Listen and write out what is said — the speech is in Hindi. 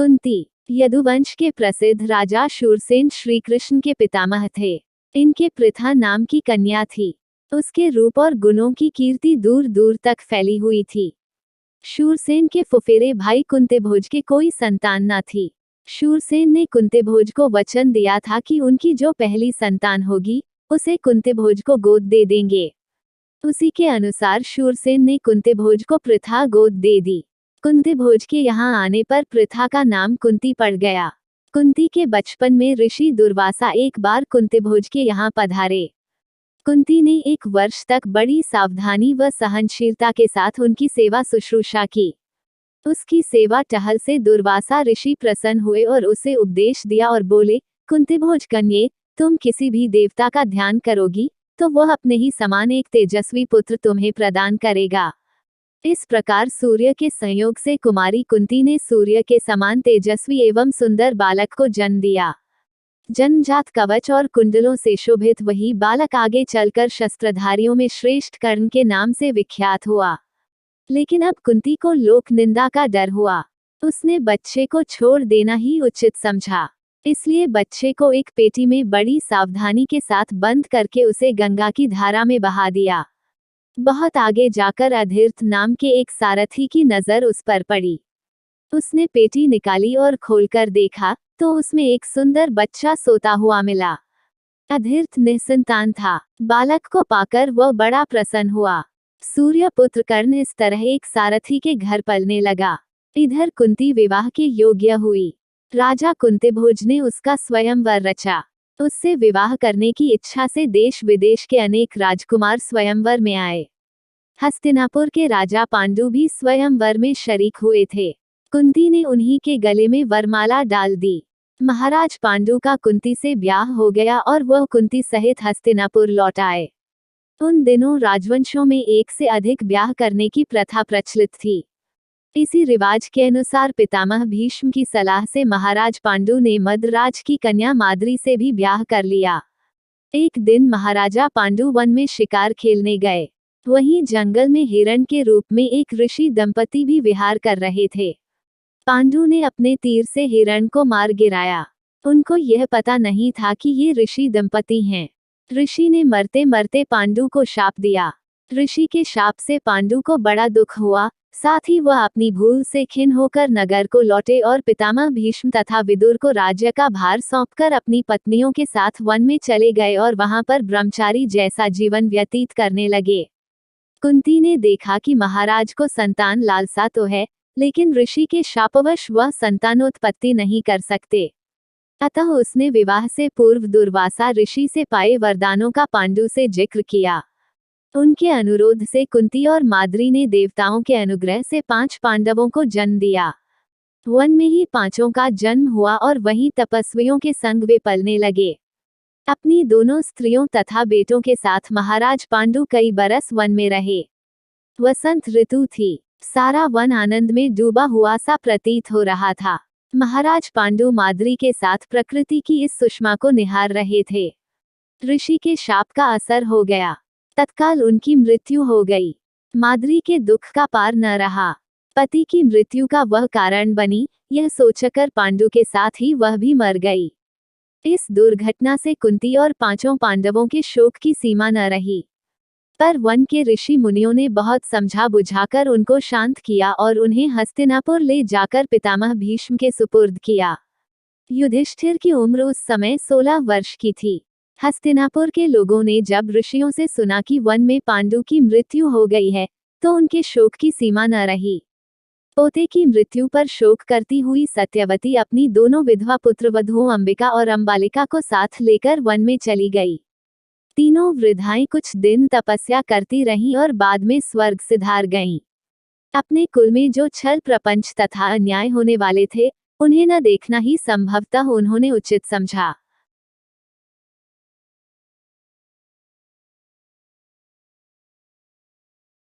कुंती यदुवंश के प्रसिद्ध राजा शूरसेन श्री कृष्ण के पितामह थे। इनके पृथा नाम की कन्या थी। उसके रूप और गुणों की कीर्ति दूर दूर तक फैली हुई थी। शूरसेन के फुफेरे भाई कुंतीभोज के कोई संतान न थी। शूरसेन ने कुंतीभोज को वचन दिया था कि उनकी जो पहली संतान होगी उसे कुंतीभोज को गोद दे देंगे। उसी के अनुसार शूरसेन ने कुंतीभोज को पृथा गोद दे दी। कुंतीभोज के यहाँ आने पर पृथा का नाम कुंती पड़ गया। कुंती के बचपन में ऋषि दुर्वासा एक बार कुंतीभोज के यहाँ पधारे। कुंती ने 1 वर्ष तक बड़ी सावधानी व सहनशीलता के साथ उनकी सेवा शुश्रूषा की। उसकी सेवा टहल से दुर्वासा ऋषि प्रसन्न हुए और उसे उपदेश दिया और बोले, कुंतीभोज कन्ये, तुम किसी भी देवता का ध्यान करोगी तो वह अपने ही समान एक तेजस्वी पुत्र तुम्हें प्रदान करेगा। इस प्रकार सूर्य के संयोग से कुमारी कुंती ने सूर्य के समान तेजस्वी एवं सुंदर बालक को जन्म दिया। जन्मजात कवच और कुंडलों से शोभित वही बालक आगे चलकर शस्त्रधारियों में श्रेष्ठ कर्ण के नाम से विख्यात हुआ। लेकिन अब कुंती को लोक निंदा का डर हुआ। उसने बच्चे को छोड़ देना ही उचित समझा। इसलिए बच्चे को एक पेटी में बड़ी सावधानी के साथ बंद करके उसे गंगा की धारा में बहा दिया। बहुत आगे जाकर अधीर्थ नाम के एक सारथी की नजर उस पर पड़ी। उसने पेटी निकाली और खोलकर देखा तो उसमें एक सुंदर बच्चा सोता हुआ मिला। अधीर्थ निसंतान था। बालक को पाकर वह बड़ा प्रसन्न हुआ। सूर्यपुत्र कर्ण इस तरह एक सारथी के घर पलने लगा। इधर कुंती विवाह के योग्य हुई। राजा कुंतीभोज ने उसका स्वयंवर रचा। उससे विवाह करने की इच्छा से देश विदेश के अनेक राजकुमार स्वयंवर में आए। हस्तिनापुर के राजा पांडु भी स्वयंवर में शरीक हुए थे। कुंती ने उन्हीं के गले में वरमाला डाल दी। महाराज पांडु का कुंती से ब्याह हो गया और वह कुंती सहित हस्तिनापुर लौट आए। उन दिनों राजवंशों में एक से अधिक ब्याह करने की प्रथा प्रचलित थी। इसी रिवाज के अनुसार पितामह भीष्म की सलाह से महाराज पांडु ने मद्रराज की कन्या माद्री से भी ब्याह कर लिया। एक दिन महाराजा पांडु वन में शिकार खेलने गए। वहीं जंगल में हिरण के रूप में एक ऋषि दंपति भी विहार कर रहे थे। पांडु ने अपने तीर से हिरण को मार गिराया। उनको यह पता नहीं था कि ये ऋषि दंपति हैं। ऋषि ने मरते मरते पांडु को शाप दिया। ऋषि के शाप से पांडु को बड़ा दुख हुआ। साथ ही वह अपनी भूल से खिन्न होकर नगर को लौटे और पितामह भीष्म तथा विदुर को राज्य का भार सौंपकर अपनी पत्नियों के साथ वन में चले गए और वहां पर ब्रह्मचारी जैसा जीवन व्यतीत करने लगे। कुंती ने देखा कि महाराज को संतान लालसा तो है, लेकिन ऋषि के शापवश वह संतानोत्पत्ति नहीं कर सकते। अतः उसने विवाह से पूर्व दुर्वासा ऋषि से पाए वरदानों का पांडु से जिक्र किया। उनके अनुरोध से कुंती और माद्री ने देवताओं के अनुग्रह से 5 पांडवों को जन्म दिया। वन में ही 5 का जन्म हुआ और वहीं तपस्वियों के संग वे पलने लगे। अपनी दोनों स्त्रियों तथा बेटों के साथ महाराज पांडु कई बरस वन में रहे। वसंत ऋतु थी। सारा वन आनंद में डूबा हुआ सा प्रतीत हो रहा था। महाराज पांडु माद्री के साथ प्रकृति की इस सुषमा को निहार रहे थे। ऋषि के शाप का असर हो गया। तत्काल उनकी मृत्यु हो गई। माद्री के दुख का पार न रहा। पति की मृत्यु का वह कारण बनी, यह सोचकर पांडु के साथ ही वह भी मर गई। इस दुर्घटना से कुंती और 5 पांडवों के शोक की सीमा न रही। पर वन के ऋषि मुनियों ने बहुत समझा बुझाकर उनको शांत किया और उन्हें हस्तिनापुर ले जाकर पितामह भीष्म के सुपुर्द किया। युधिष्ठिर की उम्र उस समय 16 वर्ष की थी। हस्तिनापुर के लोगों ने जब ऋषियों से सुना कि वन में पांडु की मृत्यु हो गई है, तो उनके शोक की सीमा न रही। पोते की मृत्यु पर शोक करती हुई सत्यवती अपनी दोनों विधवा पुत्रवधुओं अंबिका और अंबालिका को साथ लेकर वन में चली गई। तीनों वृद्धाएं कुछ दिन तपस्या करती रहीं और बाद में स्वर्ग सिधार गईं। अपने कुल में जो छल प्रपंच तथा अन्याय होने वाले थे, उन्हें न देखना ही संभवतः उन्होंने उचित समझा।